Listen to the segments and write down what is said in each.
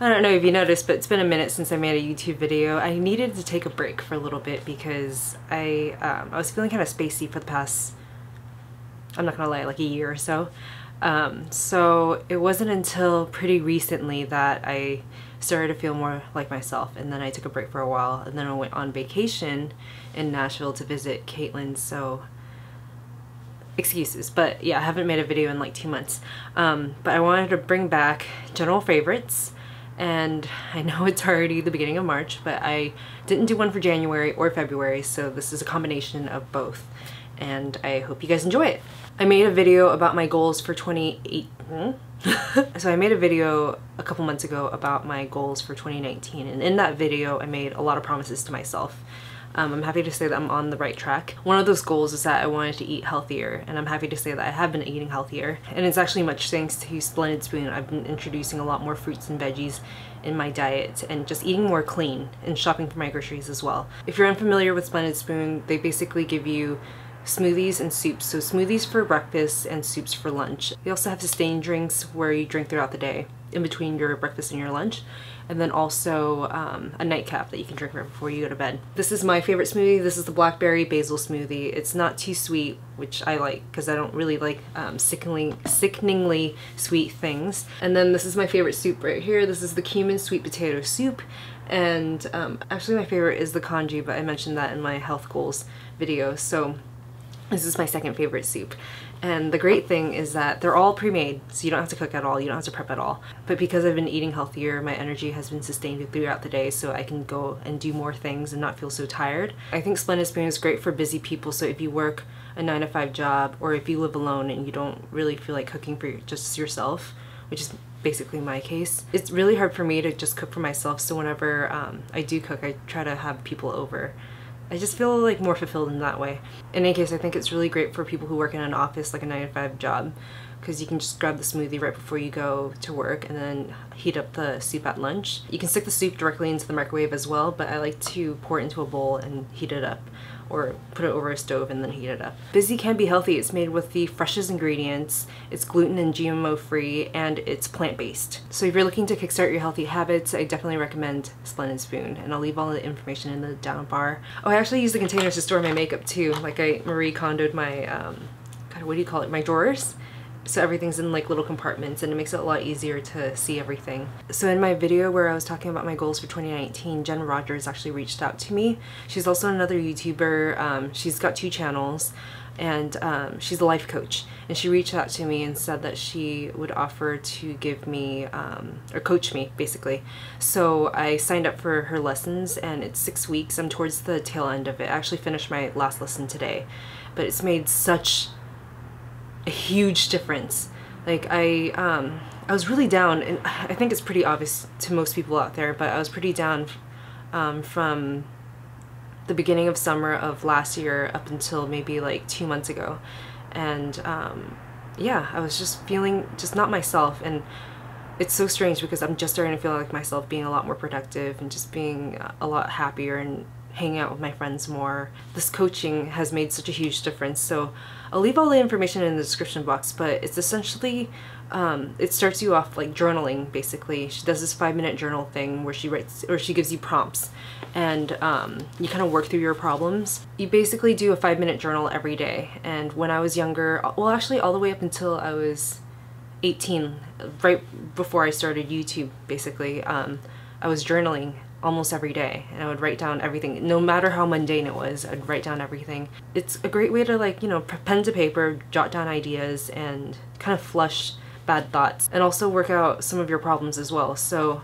I don't know if you noticed, but it's been a minute since I made a YouTube video. I needed to take a break for a little bit because I was feeling kind of spacey for the past, I'm not gonna lie, like a year or so. So it wasn't until pretty recently that I started to feel more like myself, and then I took a break for a while, and then I went on vacation in Nashville to visit Caitlin, so excuses. But yeah, I haven't made a video in like 2 months. But I wanted to bring back general favorites, and I know it's already the beginning of March, but I didn't do one for January or February, so this is a combination of both, and I hope you guys enjoy it. I made a video about my goals for 2018. So I made a video a couple months ago about my goals for 2019, and in that video I made a lot of promises to myself. I'm happy to say that I'm on the right track. One of those goals is that I wanted to eat healthier, and I'm happy to say that I have been eating healthier. And it's actually much thanks to Splenda Spoon. I've been introducing a lot more fruits and veggies in my diet and just eating more clean and shopping for my groceries as well. If you're unfamiliar with Splenda Spoon, they basically give you smoothies and soups. So smoothies for breakfast and soups for lunch. They also have sustained drinks where you drink throughout the day in between your breakfast and your lunch, and then also a nightcap that you can drink right before you go to bed. This is my favorite smoothie. This is the blackberry basil smoothie. It's not too sweet, which I like because I don't really like sickeningly sweet things. And then this is my favorite soup right here. This is the cumin sweet potato soup, and actually my favorite is the congee, but I mentioned that in my health goals video. So this is my second favorite soup. And the great thing is that they're all pre-made, so you don't have to cook at all, you don't have to prep at all. But because I've been eating healthier, my energy has been sustained throughout the day, so I can go and do more things and not feel so tired. I think Splenda Spoon is great for busy people, so if you work a 9-to-5 job, or if you live alone and you don't really feel like cooking for just yourself, which is basically my case. It's really hard for me to just cook for myself, so whenever I do cook, I try to have people over. I just feel like more fulfilled in that way. In any case, I think it's really great for people who work in an office, like a 9-to-5 job, because you can just grab the smoothie right before you go to work and then heat up the soup at lunch. You can stick the soup directly into the microwave as well, but I like to pour it into a bowl and heat it up, or put it over a stove and then heat it up. Busy can be healthy. It's made with the freshest ingredients, it's gluten and GMO free, and it's plant-based. So if you're looking to kickstart your healthy habits, I definitely recommend Splenda Spoon, and I'll leave all the information in the down bar. Oh, I actually use the containers to store my makeup too. Like I Marie Kondoed my, God, what do you call it, my drawers? So everything's in like little compartments, and it makes it a lot easier to see everything. So in my video where I was talking about my goals for 2019, Jen Rogers actually reached out to me. She's also another YouTuber. She's got 2 channels, and she's a life coach. And she reached out to me and said that she would offer to give me, or coach me basically. So I signed up for her lessons, and it's 6 weeks. I'm towards the tail end of it. I actually finished my last lesson today, but it's made such a huge difference. Like I was really down, and I think it's pretty obvious to most people out there, but I was pretty down from the beginning of summer of last year up until maybe like 2 months ago. And yeah, I was just feeling just not myself, and it's so strange because I'm just starting to feel like myself, being a lot more productive and just being a lot happier and hanging out with my friends more. This coaching has made such a huge difference, so I'll leave all the information in the description box, but it's essentially, it starts you off like journaling basically. She does this 5-minute journal thing where she writes, or she gives you prompts, and you kind of work through your problems. You basically do a 5-minute journal every day, and when I was younger, well actually all the way up until I was 18, right before I started YouTube basically, I was journaling almost every day, and I would write down everything, no matter how mundane it was. I'd write down everything. It's a great way to, like, you know, pen to paper, jot down ideas, and kind of flush bad thoughts, and also work out some of your problems as well. So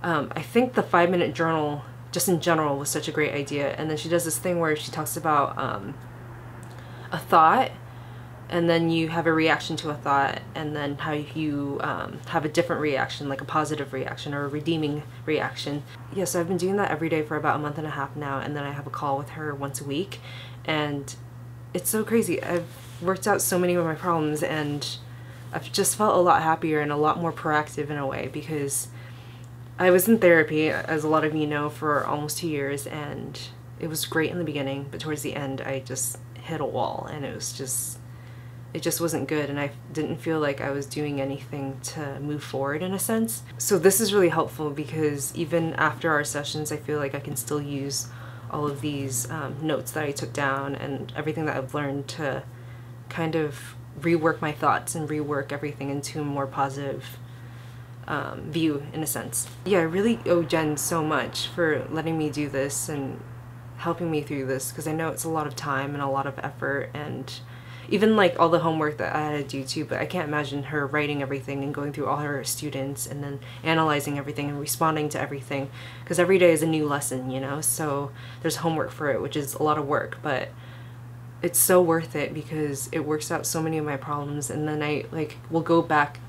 I think the 5-minute journal just in general was such a great idea. And then she does this thing where she talks about a thought, and then you have a reaction to a thought, and then how you have a different reaction, like a positive reaction or a redeeming reaction. Yeah, so I've been doing that every day for about a month and a half now, and then I have a call with her once a week, and it's so crazy. I've worked out so many of my problems, and I've just felt a lot happier and a lot more proactive in a way, because I was in therapy, as a lot of you know, for almost 2 years, and it was great in the beginning, but towards the end I just hit a wall, and it was just it just wasn't good, and I didn't feel like I was doing anything to move forward in a sense. So this is really helpful because even after our sessions, I feel like I can still use all of these notes that I took down and everything that I've learned to kind of rework my thoughts and rework everything into a more positive view in a sense. Yeah, I really owe Jen so much for letting me do this and helping me through this, because I know it's a lot of time and a lot of effort, and even like all the homework that I had to do too, but I can't imagine her writing everything and going through all her students and then analyzing everything and responding to everything, because every day is a new lesson, you know, so there's homework for it, which is a lot of work, but it's so worth it because it works out so many of my problems, and then I like will go back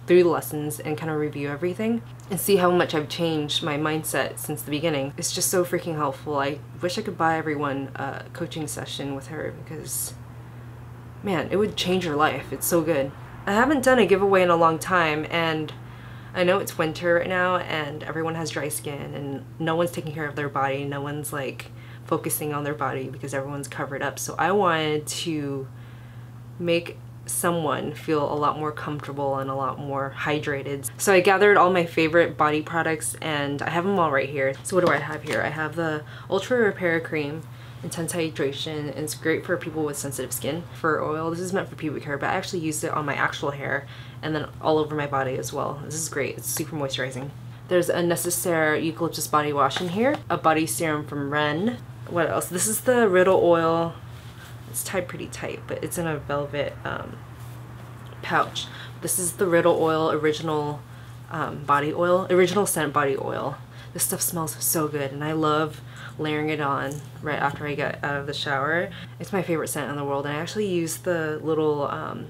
through the lessons and kind of review everything and see how much I've changed my mindset since the beginning. It's just so freaking helpful. I wish I could buy everyone a coaching session with her because, man, it would change your life. It's so good. I haven't done a giveaway in a long time, and I know it's winter right now and everyone has dry skin and no one's taking care of their body. No one's like focusing on their body because everyone's covered up. So I wanted to make someone feel a lot more comfortable and a lot more hydrated. So I gathered all my favorite body products and I have them all right here. So what do I have here? I have the Ultra Repair Cream, Intense Hydration, and it's great for people with sensitive skin. For oil, this is meant for pubic hair, but I actually used it on my actual hair and then all over my body as well. This is great. It's super moisturizing. There's a Necessaire Eucalyptus Body Wash in here, a body serum from Ren. What else? This is the Riddle Oil. It's tied pretty tight, but it's in a velvet pouch. This is the Riddle Oil Original Body Oil, Original Scent Body Oil. This stuff smells so good, and I love layering it on right after I get out of the shower. It's my favorite scent in the world, and I actually use the little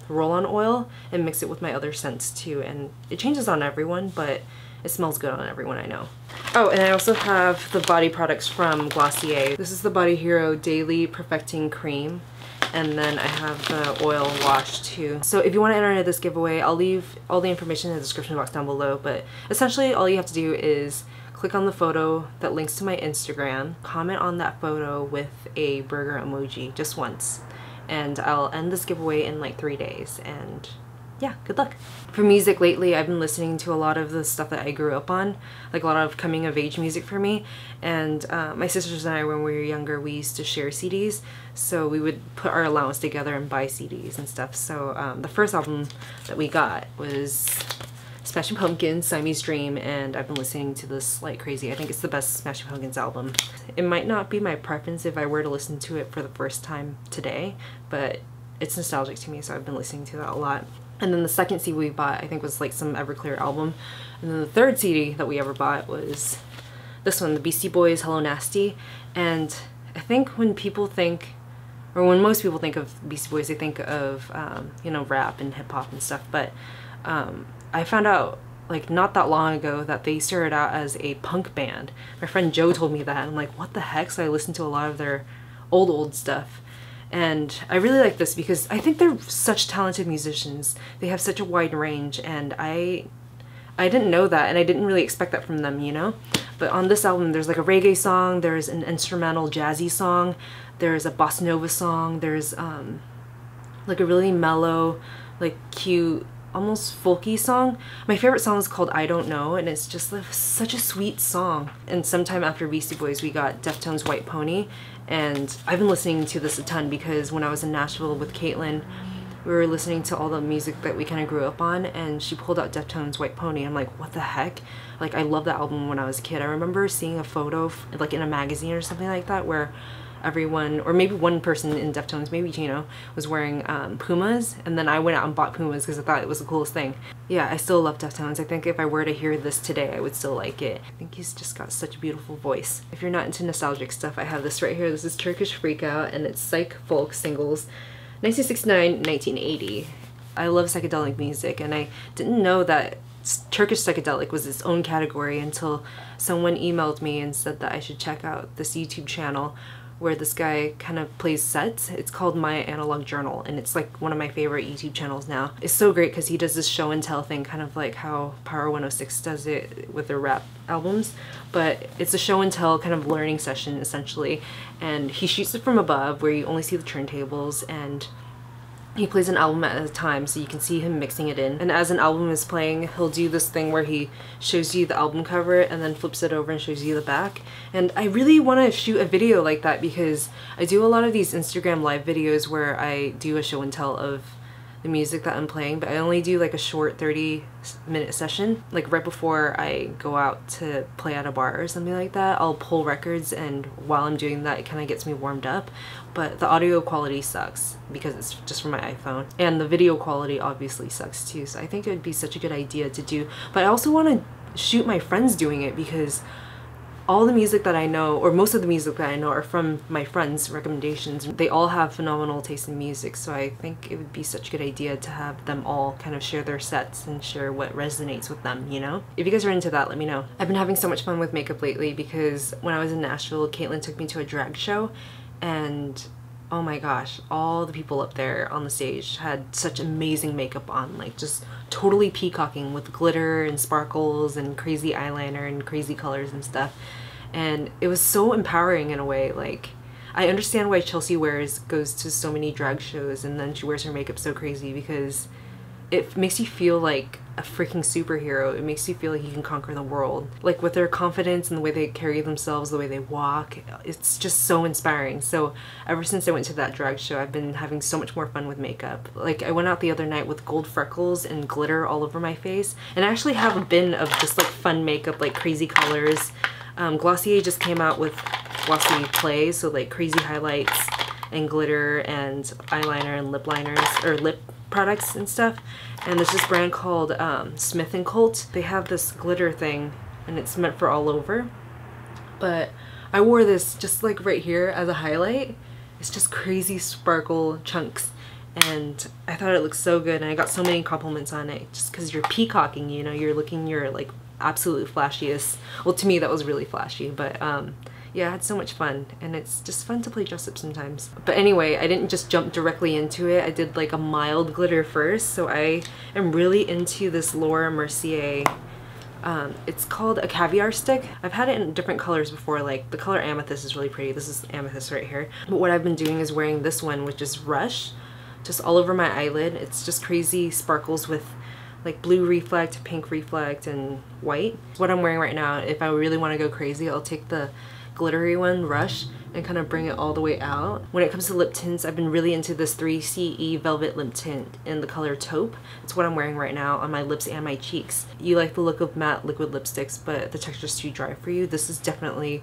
roll-on oil and mix it with my other scents too, and it changes on everyone, but it smells good on everyone I know. Oh, and I also have the body products from Glossier. This is the Body Hero Daily Perfecting Cream, and then I have the oil wash too. So if you want to enter this giveaway, I'll leave all the information in the description box down below, but essentially all you have to do is click on the photo that links to my Instagram, comment on that photo with a burger emoji just once, and I'll end this giveaway in like 3 days, and yeah, good luck. For music lately, I've been listening to a lot of the stuff that I grew up on, like a lot of coming of age music for me, and my sisters and I, when we were younger, we used to share CDs, so we would put our allowance together and buy CDs and stuff. So the first album that we got was Smashing Pumpkins, Siamese Dream, and I've been listening to this like crazy. I think it's the best Smashing Pumpkins album. It might not be my preference if I were to listen to it for the first time today, but it's nostalgic to me, so I've been listening to that a lot. And then the second CD we bought, I think, was like some Everclear album. And then the third CD that we ever bought was this one, the Beastie Boys, Hello Nasty. And I think when people think, or when most people think of Beastie Boys, they think of, you know, rap and hip hop and stuff. But I found out like not that long ago that they started out as a punk band. My friend Joe told me that, and I'm like, what the heck? So I listened to a lot of their old stuff. And I really like this because I think they're such talented musicians. They have such a wide range, and I didn't know that, and I didn't really expect that from them, you know? But on this album, there's like a reggae song, there's an instrumental jazzy song, there's a bossa nova song, there's like a really mellow, like cute, almost folky song. My favorite song is called I Don't Know, and it's just like such a sweet song. And sometime after Beastie Boys, we got Deftones' White Pony, and I've been listening to this a ton because when I was in Nashville with Caitlin, we were listening to all the music that we kind of grew up on, and she pulled out Deftones' White Pony. I'm like, what the heck? Like, I love that album when I was a kid. I remember seeing a photo, like in a magazine or something like that, where everyone, or maybe one person in Deftones, maybe Gino, was wearing Pumas, and then I went out and bought Pumas because I thought it was the coolest thing. Yeah, I still love Deftones. I think if I were to hear this today, I would still like it. I think he's just got such a beautiful voice. If you're not into nostalgic stuff, I have this right here. This is Turkish Freakout, and it's Psych Folk Singles, 1969-1980. I love psychedelic music, and I didn't know that Turkish psychedelic was its own category until someone emailed me and said that I should check out this YouTube channel where this guy kind of plays sets. It's called My Analog Journal, and it's like one of my favorite YouTube channels now. It's so great because he does this show and tell thing, kind of like how Power 106 does it with their rap albums, but it's a show and tell kind of learning session essentially, and he shoots it from above where you only see the turntables, and He plays an album at a time, so you can see him mixing it in. And as an album is playing, he'll do this thing where he shows you the album cover and then flips it over and shows you the back. And I really want to shoot a video like that because I do a lot of these Instagram live videos where I do a show and tell of the music that I'm playing, but I only do like a short 30-minute session. Like right before I go out to play at a bar or something like that, I'll pull records, and while I'm doing that, it kind of gets me warmed up. But the audio quality sucks because it's just from my iPhone, and the video quality obviously sucks too, so I think it would be such a good idea to do. But I also want to shoot my friends doing it because all the music that I know, or most of the music that I know, are from my friends' recommendations. They all have phenomenal taste in music, so I think it would be such a good idea to have them all kind of share their sets and share what resonates with them, you know? If you guys are into that, let me know. I've been having so much fun with makeup lately because when I was in Nashville, Caitlin took me to a drag show, and oh my gosh, all the people up there on the stage had such amazing makeup on, like just totally peacocking with glitter and sparkles and crazy eyeliner and crazy colors and stuff. And it was so empowering in a way. Like, I understand why Chelsea goes to so many drag shows and then she wears her makeup so crazy, because it makes you feel like a freaking superhero. It makes you feel like you can conquer the world. Like with their confidence and the way they carry themselves, the way they walk, it's just so inspiring. So ever since I went to that drag show, I've been having so much more fun with makeup. Like I went out the other night with gold freckles and glitter all over my face. And I actually have a bin of just like fun makeup, like crazy colors. Glossier just came out with Glossy Play, so like crazy highlights and glitter and eyeliner and lip liners, or lip products and stuff. And there's this brand called Smith & Colt. They have this glitter thing and it's meant for all over, but I wore this just like right here as a highlight. It's just crazy sparkle chunks, and I thought it looked so good, and I got so many compliments on it just because you're peacocking, you know, you're looking your like absolute flashiest. Well, to me that was really flashy, but yeah, I had so much fun, and it's just fun to play dress up sometimes. But anyway, I didn't just jump directly into it. I did like a mild glitter first, so I am really into this Laura Mercier. It's called a Caviar stick. I've had it in different colors before, like the color Amethyst is really pretty. This is Amethyst right here. But what I've been doing is wearing this one, which is Rush, just all over my eyelid. It's just crazy sparkles with like blue reflect, pink reflect, and white. What I'm wearing right now, if I really want to go crazy, I'll take the glittery one, Rush, and kind of bring it all the way out. When it comes to lip tints, I've been really into this 3CE Velvet Lip Tint in the color Taupe. It's what I'm wearing right now on my lips and my cheeks. You like the look of matte liquid lipsticks, but the texture's too dry for you, this is definitely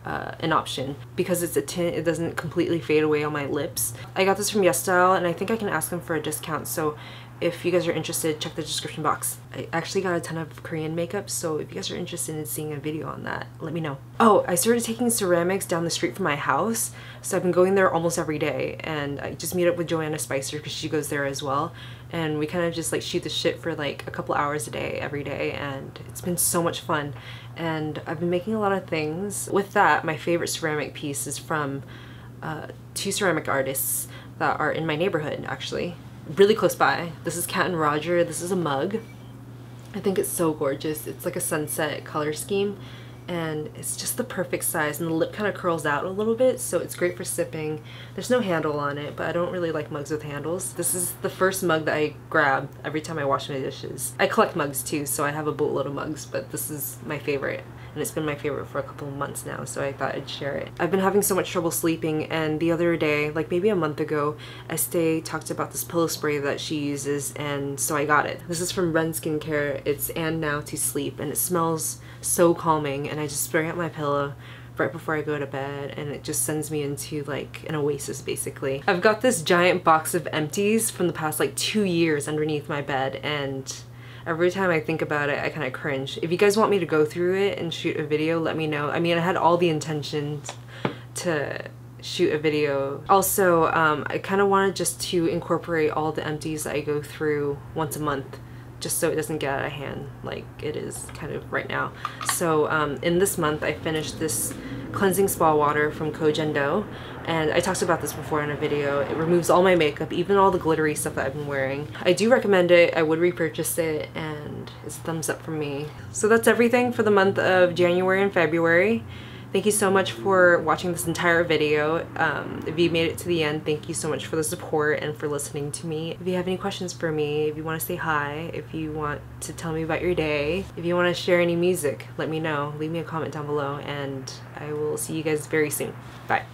an option. Because it's a tint, it doesn't completely fade away on my lips. I got this from YesStyle, and I think I can ask them for a discount, so if you guys are interested, check the description box. I actually got a ton of Korean makeup, so if you guys are interested in seeing a video on that, let me know. Oh, I started taking ceramics down the street from my house, so I've been going there almost every day, and I just meet up with Joanna Spicer because she goes there as well, and we kind of just like shoot the shit for like a couple hours a day every day, and it's been so much fun. And I've been making a lot of things. With that, my favorite ceramic piece is from two ceramic artists that are in my neighborhood, actually. Really close by. This is Kat and Roger. This is a mug. I think it's so gorgeous. It's like a sunset color scheme, and it's just the perfect size, and the lip kind of curls out a little bit, so it's great for sipping. There's no handle on it, but I don't really like mugs with handles. This is the first mug that I grab every time I wash my dishes. I collect mugs too, so I have a boatload of mugs, but this is my favorite. And it's been my favorite for a couple of months now, so I thought I'd share it. I've been having so much trouble sleeping, and the other day, like maybe a month ago, Estee talked about this pillow spray that she uses, and so I got it. This is from Ren Skincare. It's And Now to Sleep, and it smells so calming, and I just spray it on my pillow right before I go to bed, and it just sends me into like an oasis basically. I've got this giant box of Empties from the past like 2 years underneath my bed, and every time I think about it, I kind of cringe. If you guys want me to go through it and shoot a video, let me know. I mean, I had all the intentions to shoot a video. Also, I kind of wanted just to incorporate all the Empties that I go through once a month, just so it doesn't get out of hand like it is kind of right now. So in this month, I finished this cleansing spa water from Kojendo, and I talked about this before in a video. It removes all my makeup, even all the glittery stuff that I've been wearing. I do recommend it. I would repurchase it, and it's a thumbs up from me. So that's everything for the month of January and February. Thank you so much for watching this entire video. If you made it to the end, thank you so much for the support and for listening to me. If you have any questions for me, if you want to say hi, if you want to tell me about your day, if you want to share any music, let me know. Leave me a comment down below, and I will see you guys very soon. Bye.